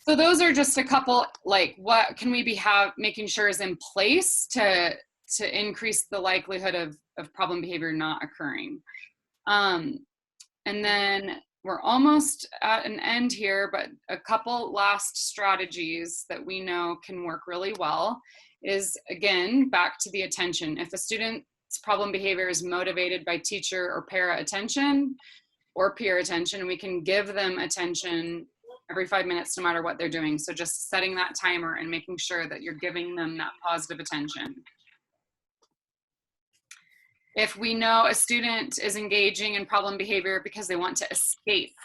So those are just a couple, like, what can we be making sure is in place to increase the likelihood of problem behavior not occurring. And then we're almost at an end here, but a couple last strategies that we know can work really well is, again, back to the attention. If a student's problem behavior is motivated by teacher or para attention or peer attention, we can give them attention every 5 minutes, no matter what they're doing. So just setting that timer and making sure that you're giving them that positive attention. If we know a student is engaging in problem behavior because they want to escape,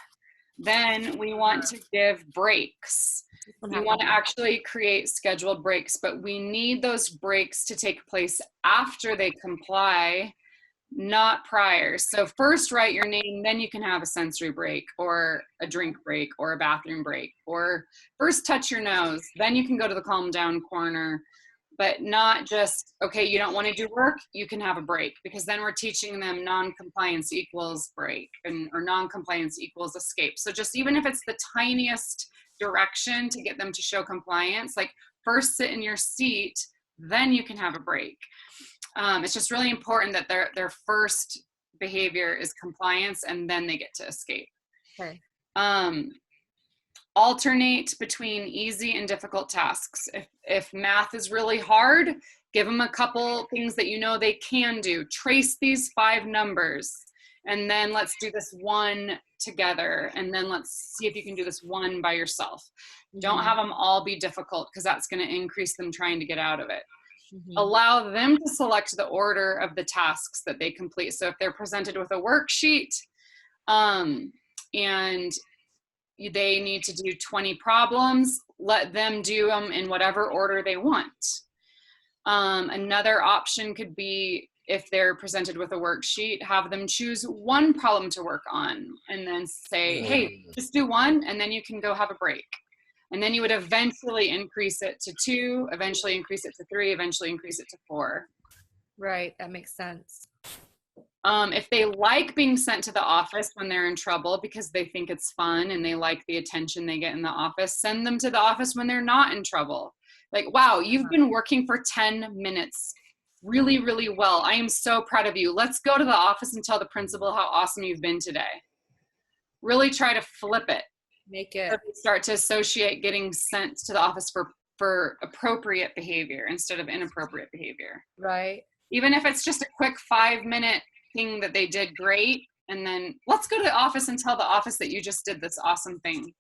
then we want to give breaks. We want to actually create scheduled breaks, but we need those breaks to take place after they comply, not prior. So first write your name, then you can have a sensory break or a drink break or a bathroom break, or first touch your nose, then you can go to the calm down corner. But not just, okay, you don't want to do work, you can have a break, because then we're teaching them non-compliance equals break, or non-compliance equals escape. So just even if it's the tiniest direction to get them to show compliance, like first sit in your seat, then you can have a break. It's just really important that their first behavior is compliance, and then they get to escape. Okay. Alternate between easy and difficult tasks. If math is really hard, give them a couple things that you know they can do. Trace these 5 numbers, and then let's do this one together, and then let's see if you can do this one by yourself. Don't have them all be difficult, because that's going to increase them trying to get out of it. Allow them to select the order of the tasks that they complete. So if they're presented with a worksheet, and they need to do 20 problems, let them do them in whatever order they want. Another option could be, if they're presented with a worksheet, have them choose one problem to work on, and then say, hey, just do one, and then you can go have a break. And then you would eventually increase it to 2, eventually increase it to 3, eventually increase it to 4. Right, that makes sense. If they like being sent to the office when they're in trouble because they think it's fun and they like the attention they get in the office, send them to the office when they're not in trouble. Like, wow, you've been working for 10 minutes really, really well. I am so proud of you. Let's go to the office and tell the principal how awesome you've been today. Really try to flip it. Make it. So they start to associate getting sent to the office for appropriate behavior instead of inappropriate behavior. Right. Even if it's just a quick 5-minute thing that they did great, and then let's go to the office and tell the office that you just did this awesome thing.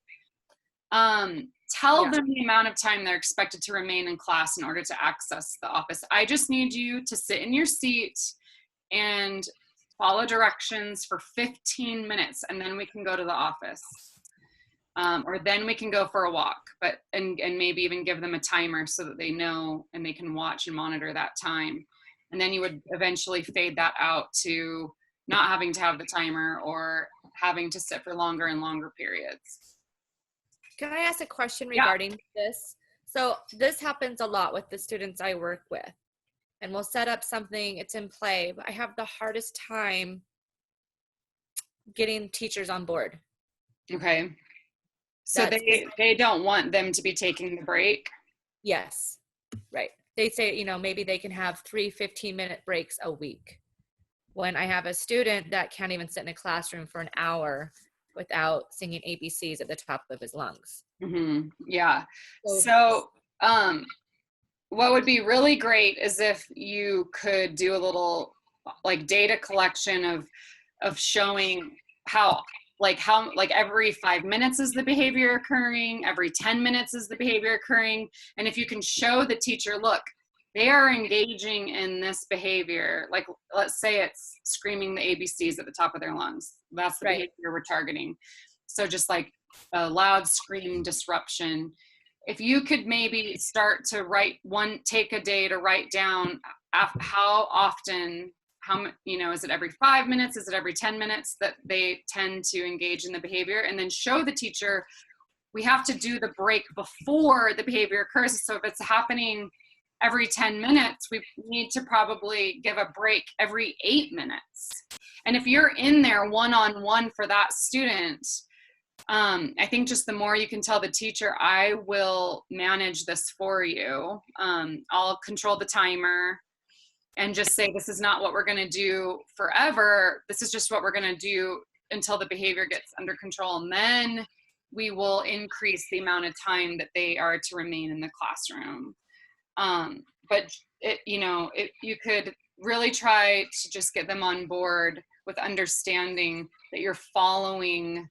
Tell them the amount of time they're expected to remain in class in order to access the office. I just need you to sit in your seat and follow directions for 15 minutes, and then we can go to the office. Or then we can go for a walk, and maybe even give them a timer so that they know and they can watch and monitor that time. And then you would eventually fade that out to not having to have the timer or having to sit for longer and longer periods. Can I ask a question regarding this? So this happens a lot with the students I work with, and we'll set up something, it's in play, but I have the hardest time getting teachers on board. Okay. So they don't want them to be taking the break? Yes, right. They say, maybe they can have 3 15-minute breaks a week. When I have a student that can't even sit in a classroom for an hour without singing ABCs at the top of his lungs. Mm-hmm. Yeah. So what would be really great is if you could do a little like data collection of showing how every 5 minutes is the behavior occurring, every 10 minutes is the behavior occurring. And if you can show the teacher, look, they are engaging in this behavior. Like, let's say it's screaming the ABCs at the top of their lungs. That's the behavior we're targeting. So just like a loud scream disruption. If you could maybe start to take a day to write down how often, is it every 5 minutes? Is it every 10 minutes that they tend to engage in the behavior? And then show the teacher, we have to do the break before the behavior occurs. So if it's happening every 10 minutes, we need to probably give a break every 8 minutes. And if you're in there one-on-one for that student, I think just the more you can tell the teacher, I will manage this for you. I'll control the timer and just say, this is not what we're going to do forever. This is just what we're going to do until the behavior gets under control. And then we will increase the amount of time that they are to remain in the classroom. But you could really try to just get them on board with understanding that you're following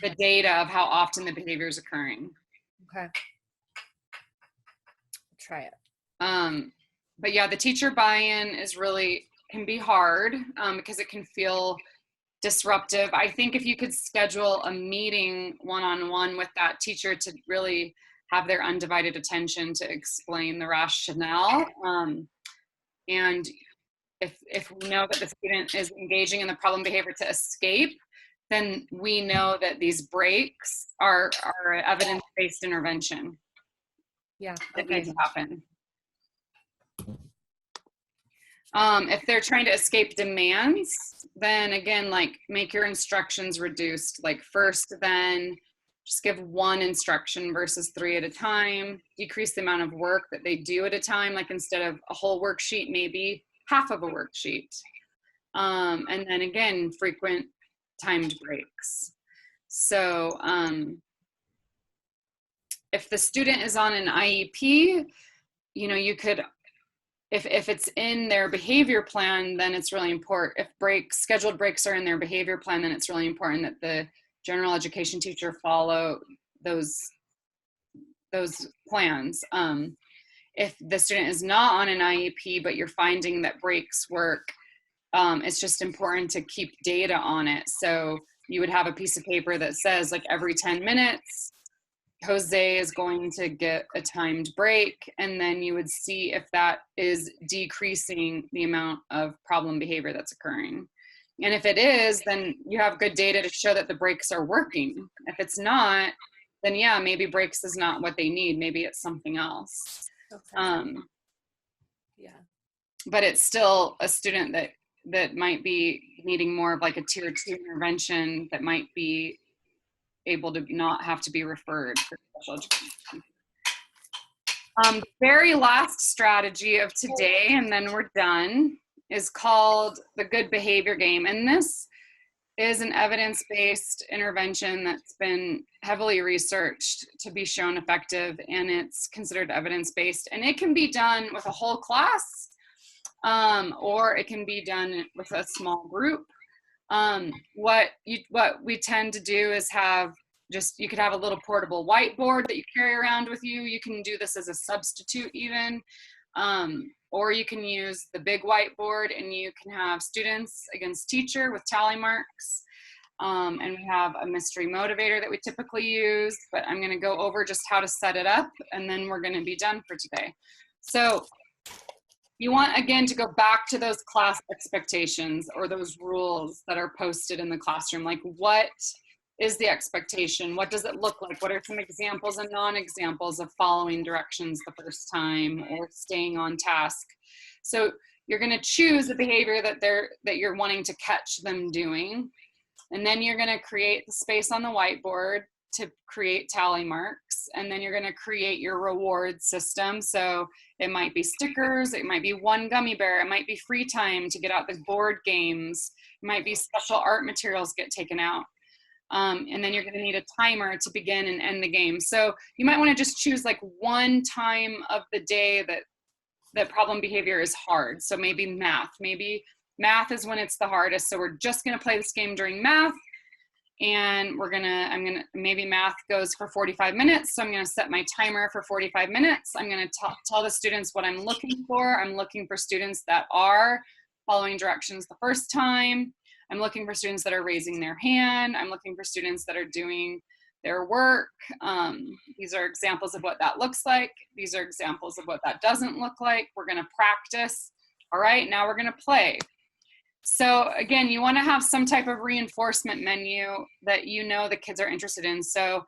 the data of how often the behavior is occurring. Okay. Try it. But yeah, the teacher buy-in can be hard because it can feel disruptive. I think if you could schedule a meeting one-on-one with that teacher to really have their undivided attention to explain the rationale. And if we know that the student is engaging in the problem behavior to escape, then we know that these breaks are evidence-based intervention. Yeah, that needs to happen. If they're trying to escape demands, then again, like make your instructions reduced. Like first, then just give one instruction versus 3 at a time. Decrease the amount of work that they do at a time. Like instead of a whole worksheet, maybe half of a worksheet. And then again, frequent timed breaks. So if the student is on an IEP, you could, if it's in their behavior plan, then it's really important. If scheduled breaks are in their behavior plan, then it's really important that the general education teacher follow those plans. If the student is not on an IEP, but you're finding that breaks work, it's just important to keep data on it. So you would have a piece of paper that says like every 10 minutes, Jose is going to get a timed break, and then you would see if that is decreasing the amount of problem behavior that's occurring. And if it is, then you have good data to show that the breaks are working. If it's not, then yeah, maybe breaks is not what they need. Maybe it's something else. Okay. Yeah. But it's still a student that might be needing more of like a tier 2 intervention that might be able to not have to be referred for special education. Very last strategy of today, and then we're done, is called the good behavior game. And this is an evidence-based intervention that's been heavily researched to be shown effective, and it's considered evidence-based. And it can be done with a whole class, or it can be done with a small group. What we tend to do is you could have a little portable whiteboard that you carry around with you. You can do this as a substitute even, or you can use the big whiteboard and you can have students against teacher with tally marks. And we have a mystery motivator that we typically use, but I'm gonna go over just how to set it up and then we're gonna be done for today. So you want, again, to go back to those class expectations or those rules that are posted in the classroom. Like, what is the expectation? What does it look like? What are some examples and non-examples of following directions the first time or staying on task? So you're going to choose the behavior that you're wanting to catch them doing. And then you're going to create the space on the whiteboard to create tally marks, and then you're going to create your reward system. So it might be stickers, it might be one gummy bear, it might be free time to get out the board games, it might be special art materials get taken out. And then you're going to need a timer to begin and end the game. So you might want to just choose like one time of the day that problem behavior is hard. So maybe math is when it's the hardest. So we're just going to play this game during math. And maybe math goes for 45 minutes. So I'm going to set my timer for 45 minutes. I'm going to tell the students what I'm looking for. I'm looking for students that are following directions the first time. I'm looking for students that are raising their hand. I'm looking for students that are doing their work. These are examples of what that looks like. These are examples of what that doesn't look like. We're going to practice. All right, now we're going to play. So again, you want to have some type of reinforcement menu that you know the kids are interested in. So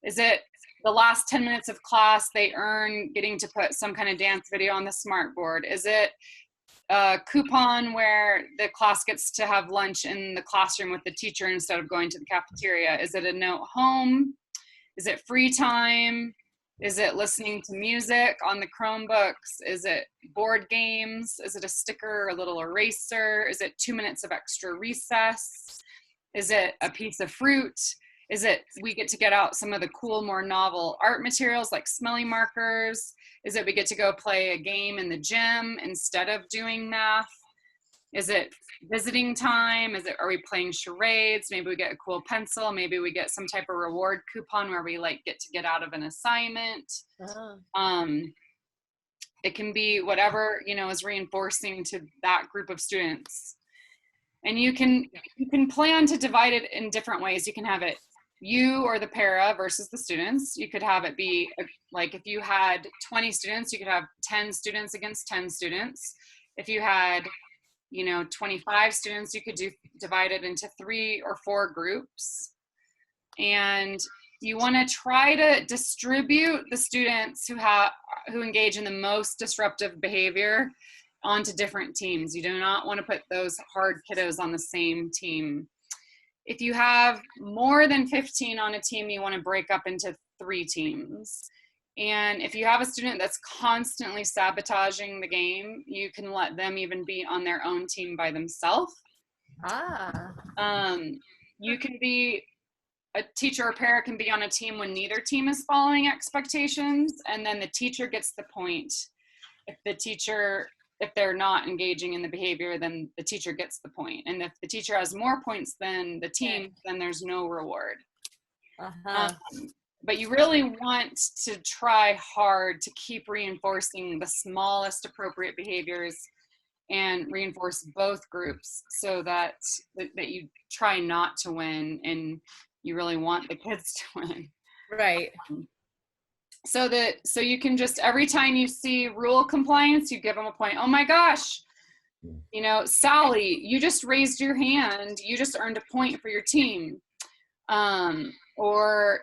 is it the last 10 minutes of class they earn getting to put some kind of dance video on the smart board? Is it a coupon where the class gets to have lunch in the classroom with the teacher instead of going to the cafeteria? Is it a note home? Is it free time? Is it listening to music on the Chromebooks? Is it board games? Is it a sticker or a little eraser? Is it 2 minutes of extra recess? Is it a piece of fruit? Is it we get to get out some of the cool, more novel art materials like smelly markers? Is it we get to go play a game in the gym instead of doing math? Is it visiting time? Are we playing charades? Maybe we get a cool pencil. Maybe we get some type of reward coupon where we like get to get out of an assignment. It can be whatever, is reinforcing to that group of students. And you can plan to divide it in different ways. You can have it you or the para versus the students. You could have it be like if you had 20 students, you could have 10 students against 10 students. If you had 25 students, you could divide it into 3 or 4 groups. And you want to try to distribute the students who engage in the most disruptive behavior onto different teams. You do not want to put those hard kiddos on the same team. If you have more than 15 on a team, you want to break up into 3 teams. And if you have a student that's constantly sabotaging the game, you can let them even be on their own team by themselves. You can be a teacher or para can be on a team when neither team is following expectations, and then the teacher gets the point. If they're not engaging in the behavior, then the teacher gets the point. And if the teacher has more points than the team, then there's no reward. But you really want to try hard to keep reinforcing the smallest appropriate behaviors and reinforce both groups so that you try not to win and you really want the kids to win. Right. So you can just, every time you see rule compliance, you give them a point. Oh my gosh, Sally, you just raised your hand. You just earned a point for your team. Or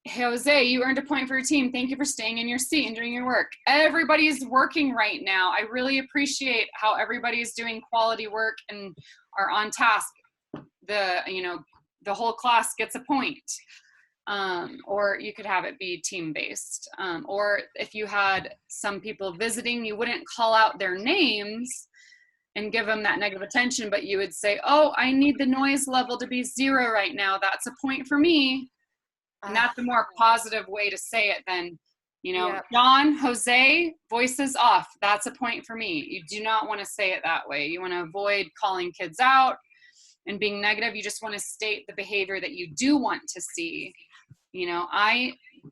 Jose, you earned a point for your team. Thank you for staying in your seat and doing your work. Everybody's working right now. I really appreciate how everybody's doing quality work and are on task. The whole class gets a point. Or you could have it be team-based. Or if you had some people visiting, you wouldn't call out their names and give them that negative attention, but you would say, oh, I need the noise level to be 0 right now. That's a point for me. And that's a more positive way to say it than, John, Jose, voices off. That's a point for me. You do not want to say it that way. You want to avoid calling kids out and being negative. You just want to state the behavior that you do want to see.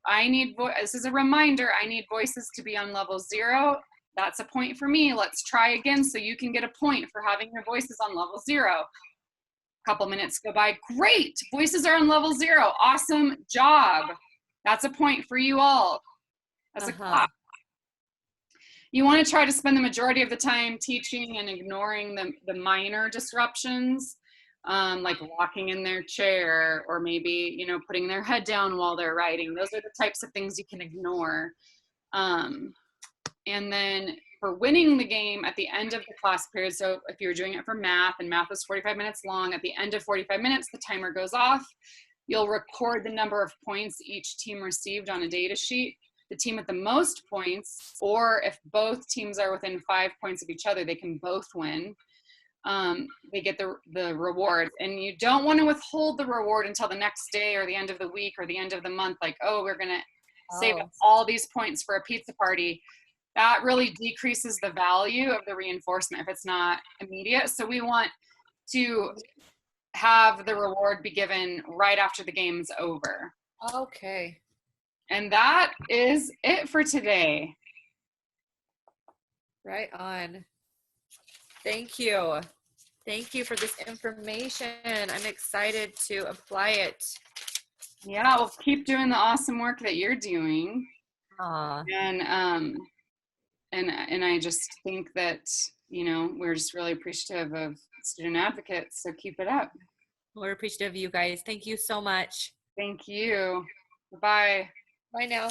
I need, this is a reminder, I need voices to be on level 0. That's a point for me. Let's try again so you can get a point for having your voices on level 0. A couple minutes go by. Great, voices are on level 0. Awesome job. That's a point for you all as a class. You want to try to spend the majority of the time teaching and ignoring the minor disruptions. Like walking in their chair or maybe, putting their head down while they're writing. Those are the types of things you can ignore. And then for winning the game at the end of the class period, so if you're doing it for math and math is 45 minutes long, at the end of 45 minutes, the timer goes off. You'll record the number of points each team received on a data sheet. The team with the most points, or if both teams are within 5 points of each other, they can both win. They get the reward, and you don't want to withhold the reward until the next day or the end of the week or the end of the month. Like, oh, we're going to save up all these points for a pizza party. That really decreases the value of the reinforcement if it's not immediate. So we want to have the reward be given right after the game's over. Okay. And that is it for today. Right on. Thank you. Thank you for this information. I'm excited to apply it. Yeah, well, keep doing the awesome work that you're doing. And I just think that, we're just really appreciative of student advocates. So keep it up. We're appreciative of you guys. Thank you so much. Thank you. Bye. Bye now.